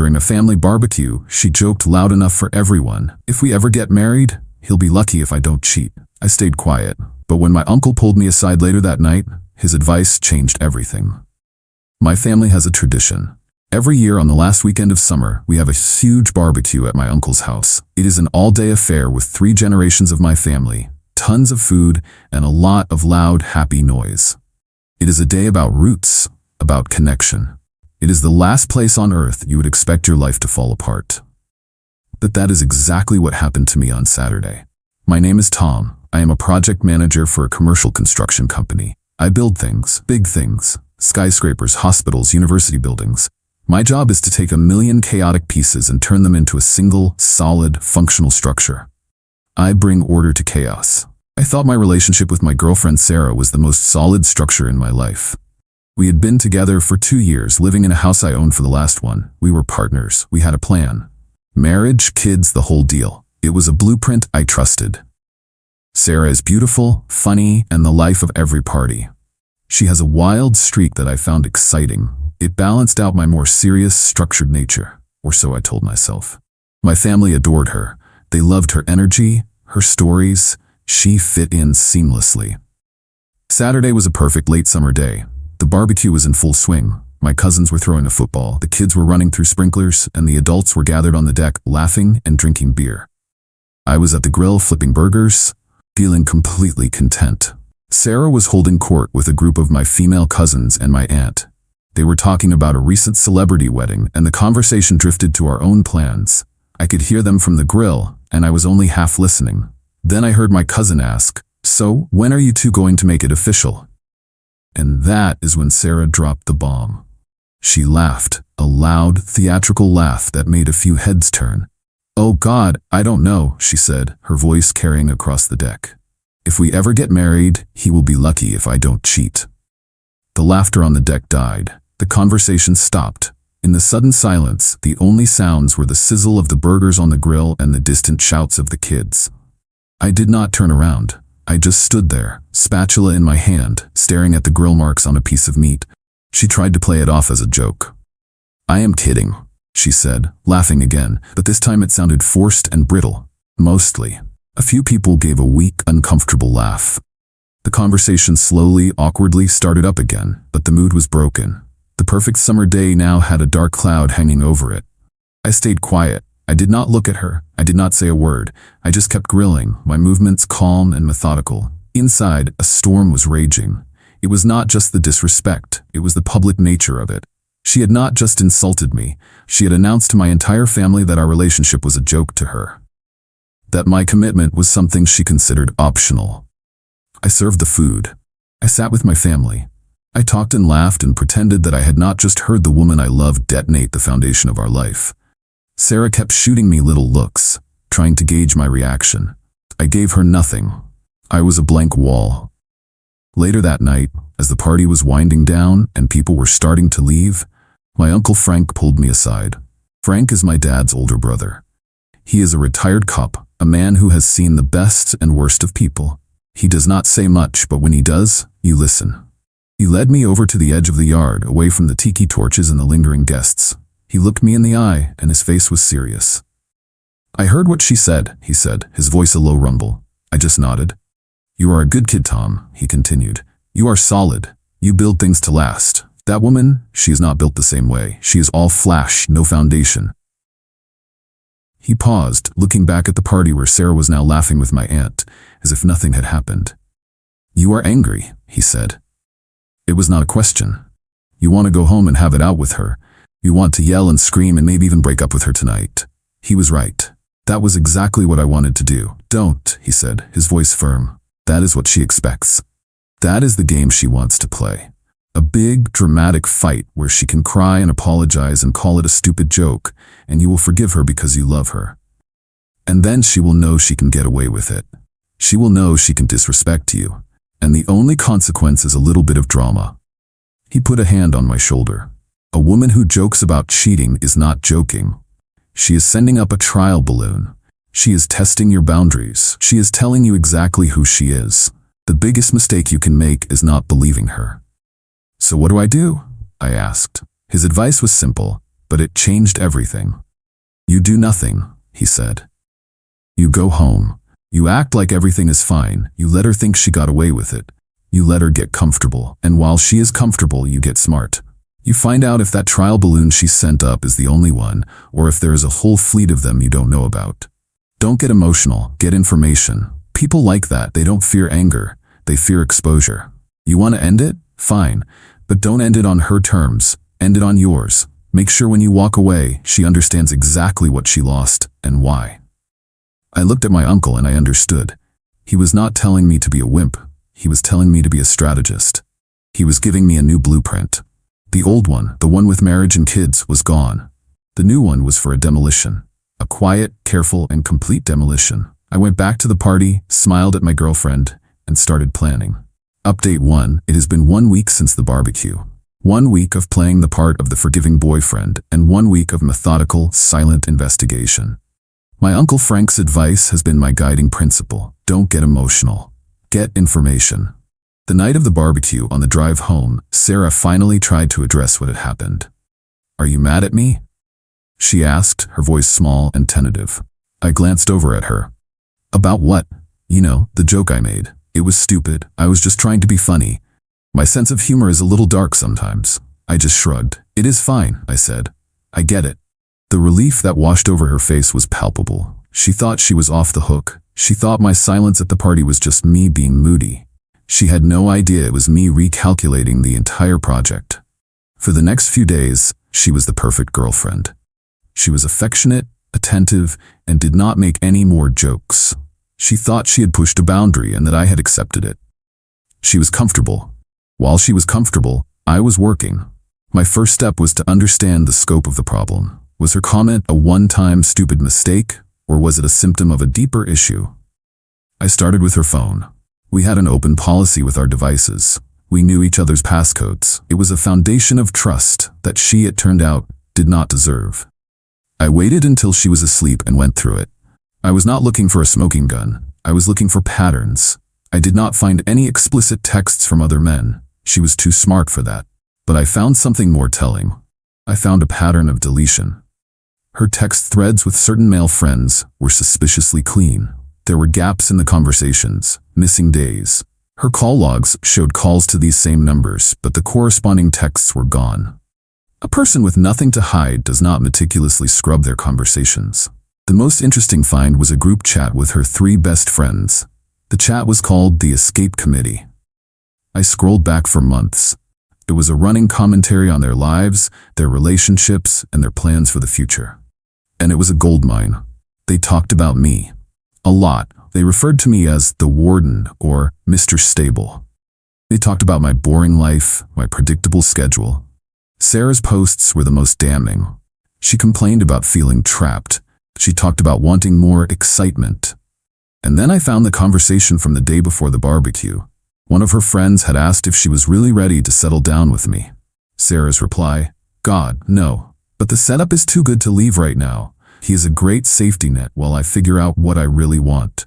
During a family barbecue, she joked loud enough for everyone. "If we ever get married, he'll be lucky if I don't cheat." I stayed quiet, but when my uncle pulled me aside later that night, his advice changed everything. My family has a tradition. Every year on the last weekend of summer, we have a huge barbecue at my uncle's house. It is an all-day affair with 3 generations of my family, tons of food, and a lot of loud, happy noise. It is a day about roots, about connection. It is the last place on earth you would expect your life to fall apart. But that is exactly what happened to me on Saturday. My name is Tom. I am a project manager for a commercial construction company. I build things, big things, skyscrapers, hospitals, university buildings. My job is to take 1,000,000 chaotic pieces and turn them into a single, solid, functional structure. I bring order to chaos. I thought my relationship with my girlfriend Sarah was the most solid structure in my life. We had been together for 2 years, living in a house I owned for the last one. We were partners. We had a plan. Marriage, kids, the whole deal. It was a blueprint I trusted. Sarah is beautiful, funny, and the life of every party. She has a wild streak that I found exciting. It balanced out my more serious, structured nature, or so I told myself. My family adored her. They loved her energy, her stories. She fit in seamlessly. Saturday was a perfect late summer day. The barbecue was in full swing. My cousins were throwing a football, the kids were running through sprinklers, and the adults were gathered on the deck, laughing and drinking beer. I was at the grill flipping burgers, feeling completely content. Sarah was holding court with a group of my female cousins and my aunt. They were talking about a recent celebrity wedding, and the conversation drifted to our own plans. I could hear them from the grill, and I was only half listening. Then I heard my cousin ask, "So, when are you two going to make it official?" And that is when Sarah dropped the bomb. She laughed, a loud, theatrical laugh that made a few heads turn. "Oh God, I don't know," she said, her voice carrying across the deck. "If we ever get married, he will be lucky if I don't cheat." The laughter on the deck died. The conversation stopped. In the sudden silence, the only sounds were the sizzle of the burgers on the grill and the distant shouts of the kids. I did not turn around. I just stood there, spatula in my hand, staring at the grill marks on a piece of meat. She tried to play it off as a joke. "I am kidding," she said, laughing again, but this time it sounded forced and brittle. Mostly. A few people gave a weak, uncomfortable laugh. The conversation slowly, awkwardly started up again, but the mood was broken. The perfect summer day now had a dark cloud hanging over it. I stayed quiet. I did not look at her. I did not say a word. I just kept grilling, my movements calm and methodical. Inside, a storm was raging. It was not just the disrespect, it was the public nature of it. She had not just insulted me, she had announced to my entire family that our relationship was a joke to her. That my commitment was something she considered optional. I served the food. I sat with my family. I talked and laughed and pretended that I had not just heard the woman I loved detonate the foundation of our life. Sarah kept shooting me little looks, trying to gauge my reaction. I gave her nothing. I was a blank wall. Later that night, as the party was winding down and people were starting to leave, my Uncle Frank pulled me aside. Frank is my dad's older brother. He is a retired cop, a man who has seen the best and worst of people. He does not say much, but when he does, you listen. He led me over to the edge of the yard, away from the tiki torches and the lingering guests. He looked me in the eye, and his face was serious. "I heard what she said," he said, his voice a low rumble. I just nodded. "You are a good kid, Tom," he continued. "You are solid. You build things to last. That woman, she is not built the same way. She is all flash, no foundation." He paused, looking back at the party where Sarah was now laughing with my aunt, as if nothing had happened. "You are angry," he said. It was not a question. "You want to go home and have it out with her. You want to yell and scream and maybe even break up with her tonight." He was right. That was exactly what I wanted to do. "Don't," he said, his voice firm. "That is what she expects. That is the game she wants to play. A big, dramatic fight where she can cry and apologize and call it a stupid joke, and you will forgive her because you love her. And then she will know she can get away with it. She will know she can disrespect you. And the only consequence is a little bit of drama." He put a hand on my shoulder. "A woman who jokes about cheating is not joking. She is sending up a trial balloon. She is testing your boundaries. She is telling you exactly who she is. The biggest mistake you can make is not believing her." "So what do?" I asked. His advice was simple. but it changed everything. You do nothing, he said. You go home. You act like everything is fine. You let her think she got away with it. You let her get comfortable, and while she is comfortable, you get smart. You find out if that trial balloon she sent up is the only one, or if there is a whole fleet of them you don't know about. Don't get emotional, get information. People like that, they don't fear anger, they fear exposure. You want to end it? Fine, but don't end it on her terms, end it on yours. Make sure when you walk away, she understands exactly what she lost and why. I looked at my uncle and I understood. He was not telling me to be a wimp, he was telling me to be a strategist. He was giving me a new blueprint. The old one, the one with marriage and kids, was gone. The new one was for a demolition. A quiet, careful, and complete demolition. I went back to the party, smiled at my girlfriend, and started planning. Update 1. It has been 1 week since the barbecue. 1 week of playing the part of the forgiving boyfriend, and 1 week of methodical, silent investigation. My Uncle Frank's advice has been my guiding principle. Don't get emotional. Get information. The night of the barbecue, on the drive home, Sarah finally tried to address what had happened. Are you mad at me? She asked, her voice small and tentative. I glanced over at her. About what? You know, the joke I made. It was stupid. I was just trying to be funny. My sense of humor is a little dark sometimes. I just shrugged. It is fine, I said. I get it. The relief that washed over her face was palpable. She thought she was off the hook. She thought my silence at the party was just me being moody. She had no idea it was me recalculating the entire project. For the next few days, she was the perfect girlfriend. She was affectionate, attentive, and did not make any more jokes. She thought she had pushed a boundary and that I had accepted it. She was comfortable. While she was comfortable, I was working. My first step was to understand the scope of the problem. Was her comment a one-time stupid mistake, or was it a symptom of a deeper issue? I started with her phone. We had an open policy with our devices. We knew each other's passcodes. It was a foundation of trust that she, it turned out, did not deserve. I waited until she was asleep and went through it. I was not looking for a smoking gun. I was looking for patterns. I did not find any explicit texts from other men. She was too smart for that. But I found something more telling. I found a pattern of deletion. Her text threads with certain male friends were suspiciously clean. There were gaps in the conversations, missing days. Her call logs showed calls to these same numbers, but the corresponding texts were gone. A person with nothing to hide does not meticulously scrub their conversations. The most interesting find was a group chat with her 3 best friends. The chat was called the Escape Committee. I scrolled back for months. It was a running commentary on their lives, their relationships, and their plans for the future. And it was a goldmine. They talked about me. A lot. They referred to me as the Warden or Mr. Stable. They talked about my boring life, my predictable schedule. Sarah's posts were the most damning. She complained about feeling trapped. She talked about wanting more excitement. And then I found the conversation from the day before the barbecue. One of her friends had asked if she was really ready to settle down with me. Sarah's reply, God, no. But the setup is too good to leave right now. He is a great safety net while I figure out what I really want.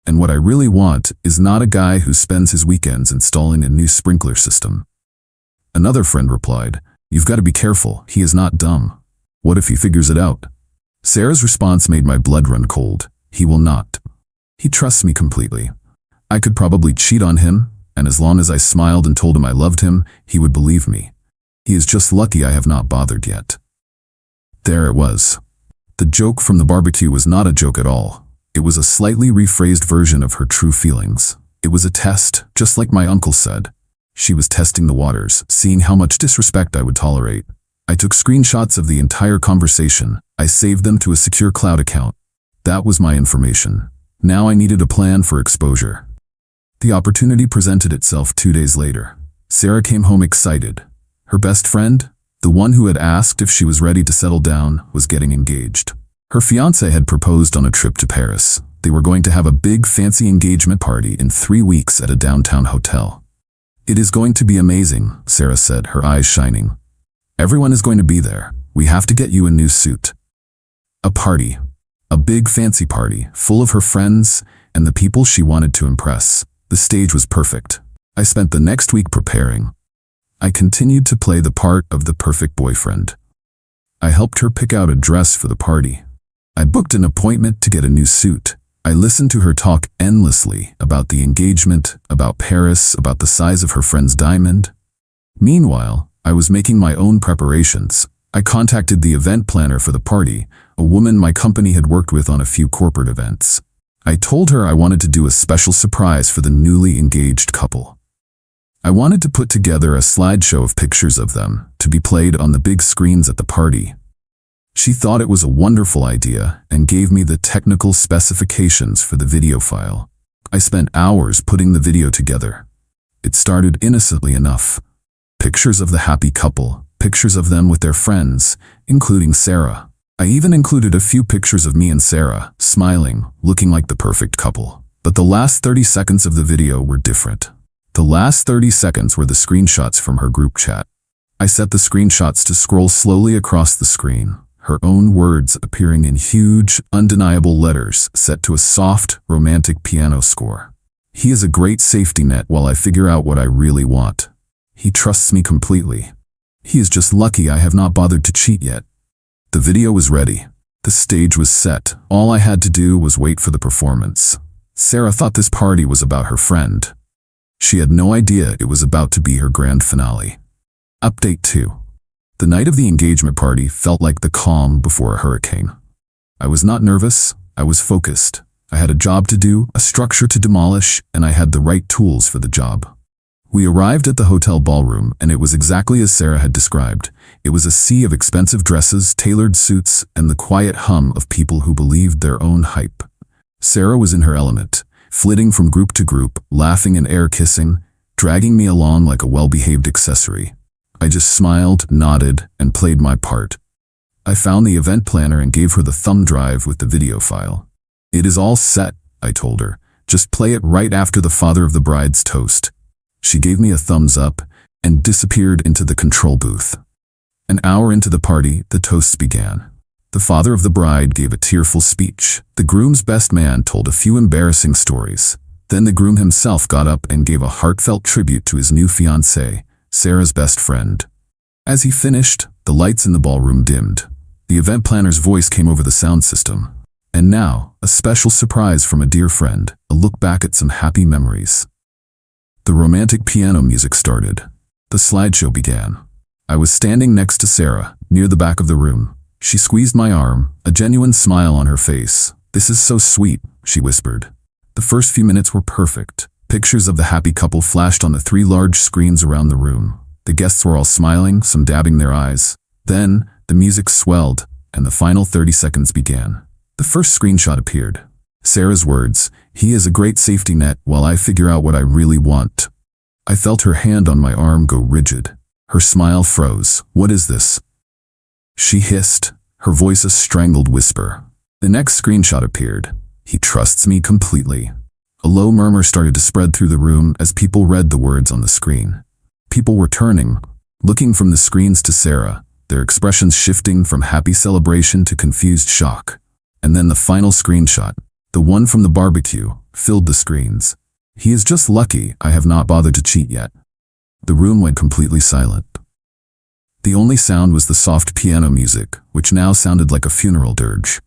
And what I really want is not a guy who spends his weekends installing a new sprinkler system. Another friend replied, you've got to be careful, he is not dumb. What if he figures it out? Sarah's response made my blood run cold. He will not. He trusts me completely. I could probably cheat on him, and as long as I smiled and told him I loved him, he would believe me. He is just lucky I have not bothered yet. There it was. The joke from the barbecue was not a joke at all. It was a slightly rephrased version of her true feelings. It was a test, just like my uncle said. She was testing the waters, seeing how much disrespect I would tolerate. I took screenshots of the entire conversation. I saved them to a secure cloud account. That was my information. Now I needed a plan for exposure. The opportunity presented itself 2 days later. Sarah came home excited. Her best friend, the one who had asked if she was ready to settle down, was getting engaged. Her fiancé had proposed on a trip to Paris. They were going to have a big fancy engagement party in 3 weeks at a downtown hotel. It is going to be amazing, Sarah said, her eyes shining. Everyone is going to be there. We have to get you a new suit. A party. A big fancy party, full of her friends and the people she wanted to impress. The stage was perfect. I spent the next week preparing. I continued to play the part of the perfect boyfriend. I helped her pick out a dress for the party. I booked an appointment to get a new suit. I listened to her talk endlessly about the engagement, about Paris, about the size of her friend's diamond. Meanwhile, I was making my own preparations. I contacted the event planner for the party, a woman my company had worked with on a few corporate events. I told her I wanted to do a special surprise for the newly engaged couple. I wanted to put together a slideshow of pictures of them to be played on the big screens at the party. She thought it was a wonderful idea and gave me the technical specifications for the video file. I spent hours putting the video together. It started innocently enough. Pictures of the happy couple, pictures of them with their friends, including Sarah. I even included a few pictures of me and Sarah, smiling, looking like the perfect couple. But the last 30 seconds of the video were different. The last 30 seconds were the screenshots from her group chat. I set the screenshots to scroll slowly across the screen, her own words appearing in huge, undeniable letters set to a soft, romantic piano score. He is a great safety net while I figure out what I really want. He trusts me completely. He is just lucky I have not bothered to cheat yet. The video was ready. The stage was set. All I had to do was wait for the performance. Sarah thought this party was about her friend. She had no idea it was about to be her grand finale. Update 2. The night of the engagement party felt like the calm before a hurricane. I was not nervous, I was focused. I had a job to do, a structure to demolish, and I had the right tools for the job. We arrived at the hotel ballroom, and it was exactly as Sarah had described. It was a sea of expensive dresses, tailored suits, and the quiet hum of people who believed their own hype. Sarah was in her element, flitting from group to group, laughing and air-kissing, dragging me along like a well-behaved accessory. I just smiled, nodded, and played my part. I found the event planner and gave her the thumb drive with the video file. "It is all set," I told her. "Just play it right after the father of the bride's toast." She gave me a thumbs up and disappeared into the control booth. An hour into the party, the toasts began. The father of the bride gave a tearful speech. The groom's best man told a few embarrassing stories. Then the groom himself got up and gave a heartfelt tribute to his new fiancée, Sarah's best friend. As he finished, the lights in the ballroom dimmed. The event planner's voice came over the sound system. And now, a special surprise from a dear friend, a look back at some happy memories. The romantic piano music started. The slideshow began. I was standing next to Sarah, near the back of the room. She squeezed my arm, a genuine smile on her face. "This is so sweet," she whispered. The first few minutes were perfect. Pictures of the happy couple flashed on the 3 large screens around the room. The guests were all smiling, some dabbing their eyes. Then, the music swelled, and the final 30 seconds began. The first screenshot appeared. Sarah's words, "He is a great safety net while I figure out what I really want." I felt her hand on my arm go rigid. Her smile froze. "What is this?" She hissed, her voice a strangled whisper. The next screenshot appeared. "He trusts me completely." A low murmur started to spread through the room as people read the words on the screen. People were turning, looking from the screens to Sarah, their expressions shifting from happy celebration to confused shock. And then the final screenshot, the one from the barbecue, filled the screens. "He is just lucky I have not bothered to cheat yet." The room went completely silent. The only sound was the soft piano music, which now sounded like a funeral dirge.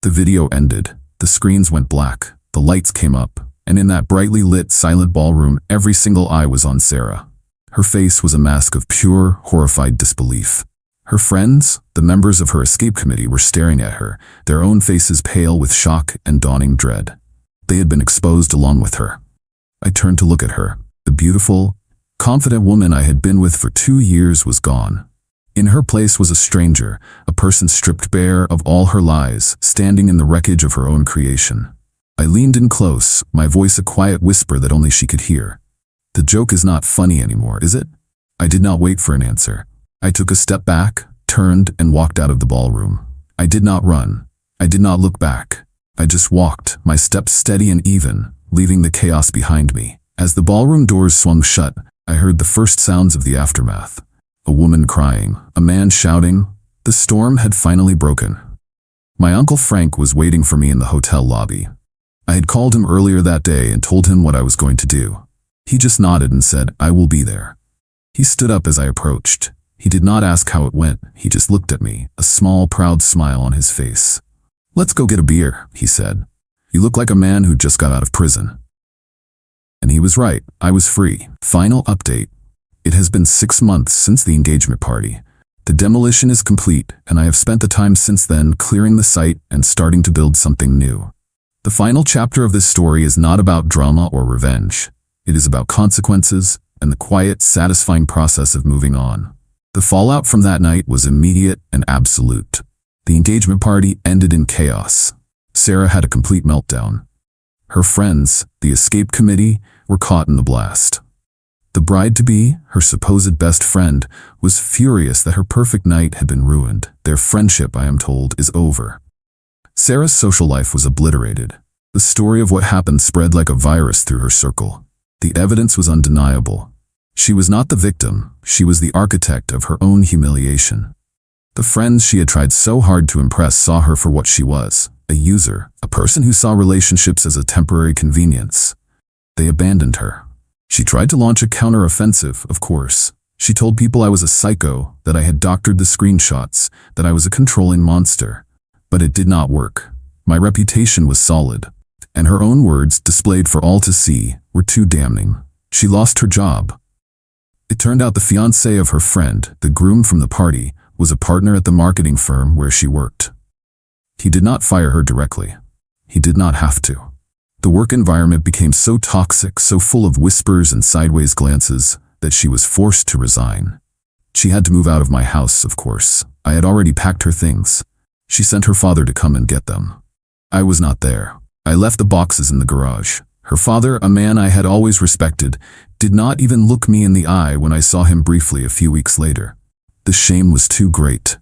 The video ended. The screens went black. The lights came up, and in that brightly lit, silent ballroom, every single eye was on Sarah. Her face was a mask of pure, horrified disbelief. Her friends, the members of her escape committee, were staring at her, their own faces pale with shock and dawning dread. They had been exposed along with her. I turned to look at her. The beautiful, confident woman I had been with for 2 years was gone. In her place was a stranger, a person stripped bare of all her lies, standing in the wreckage of her own creation. I leaned in close, my voice a quiet whisper that only she could hear. "The joke is not funny anymore, is it?" I did not wait for an answer. I took a step back, turned, and walked out of the ballroom. I did not run. I did not look back. I just walked, my steps steady and even, leaving the chaos behind me. As the ballroom doors swung shut, I heard the first sounds of the aftermath. A woman crying, a man shouting. The storm had finally broken. My Uncle Frank was waiting for me in the hotel lobby. I had called him earlier that day and told him what I was going to do. He just nodded and said, "I will be there." He stood up as I approached. He did not ask how it went, he just looked at me, a small, proud smile on his face. "Let's go get a beer," he said. "You look like a man who just got out of prison." And he was right, I was free. Final update. It has been 6 months since the engagement party. The demolition is complete, and I have spent the time since then clearing the site and starting to build something new. The final chapter of this story is not about drama or revenge. It is about consequences and the quiet, satisfying process of moving on. The fallout from that night was immediate and absolute. The engagement party ended in chaos. Sarah had a complete meltdown. Her friends, the escape committee, were caught in the blast. The bride-to-be, her supposed best friend, was furious that her perfect night had been ruined. Their friendship, I am told, is over. Sarah's social life was obliterated. The story of what happened spread like a virus through her circle. The evidence was undeniable. She was not the victim, she was the architect of her own humiliation. The friends she had tried so hard to impress saw her for what she was, a user, a person who saw relationships as a temporary convenience. They abandoned her. She tried to launch a counter-offensive, of course. She told people I was a psycho, that I had doctored the screenshots, that I was a controlling monster. But it did not work. My reputation was solid. And her own words, displayed for all to see, were too damning. She lost her job. It turned out the fiancé of her friend, the groom from the party, was a partner at the marketing firm where she worked. He did not fire her directly. He did not have to. The work environment became so toxic, so full of whispers and sideways glances, that she was forced to resign. She had to move out of my house, of course. I had already packed her things. She sent her father to come and get them. I was not there. I left the boxes in the garage. Her father, a man I had always respected, did not even look me in the eye when I saw him briefly a few weeks later. The shame was too great.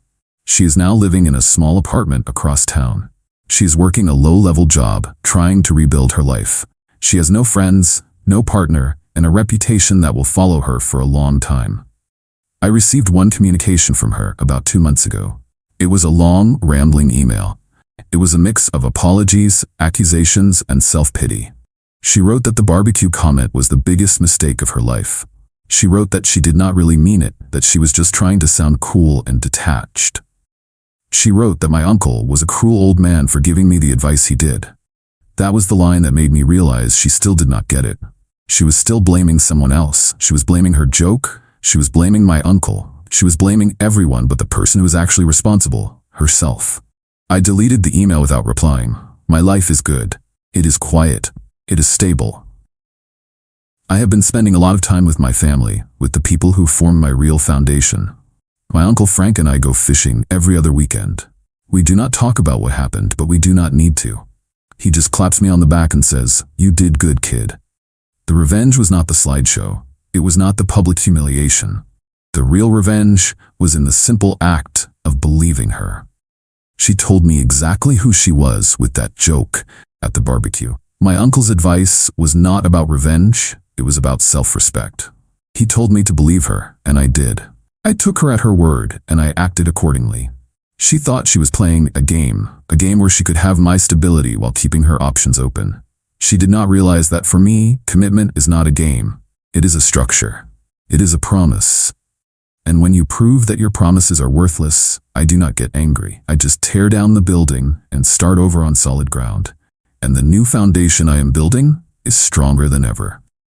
She is now living in a small apartment across town. She is working a low-level job, trying to rebuild her life. She has no friends, no partner, and a reputation that will follow her for a long time. I received one communication from her about 2 months ago. It was a long, rambling email. It was a mix of apologies, accusations, and self-pity. She wrote that the barbecue comment was the biggest mistake of her life. She wrote that she did not really mean it, that she was just trying to sound cool and detached. She wrote that my uncle was a cruel old man for giving me the advice he did. That was the line that made me realize she still did not get it. She was still blaming someone else. She was blaming her joke. She was blaming my uncle. She was blaming everyone but the person who was actually responsible, herself. I deleted the email without replying. My life is good. It is quiet. It is stable. I have been spending a lot of time with my family, with the people who form my real foundation. My Uncle Frank and I go fishing every other weekend. We do not talk about what happened, but we do not need to. He just claps me on the back and says, "You did good, kid." The revenge was not the slideshow. It was not the public humiliation. The real revenge was in the simple act of believing her. She told me exactly who she was with that joke at the barbecue. My uncle's advice was not about revenge, it was about self-respect. He told me to believe her, and I did. I took her at her word, and I acted accordingly. She thought she was playing a game where she could have my stability while keeping her options open. She did not realize that for me, commitment is not a game. It is a structure. It is a promise. And when you prove that your promises are worthless, I do not get angry. I just tear down the building and start over on solid ground. And the new foundation I am building is stronger than ever.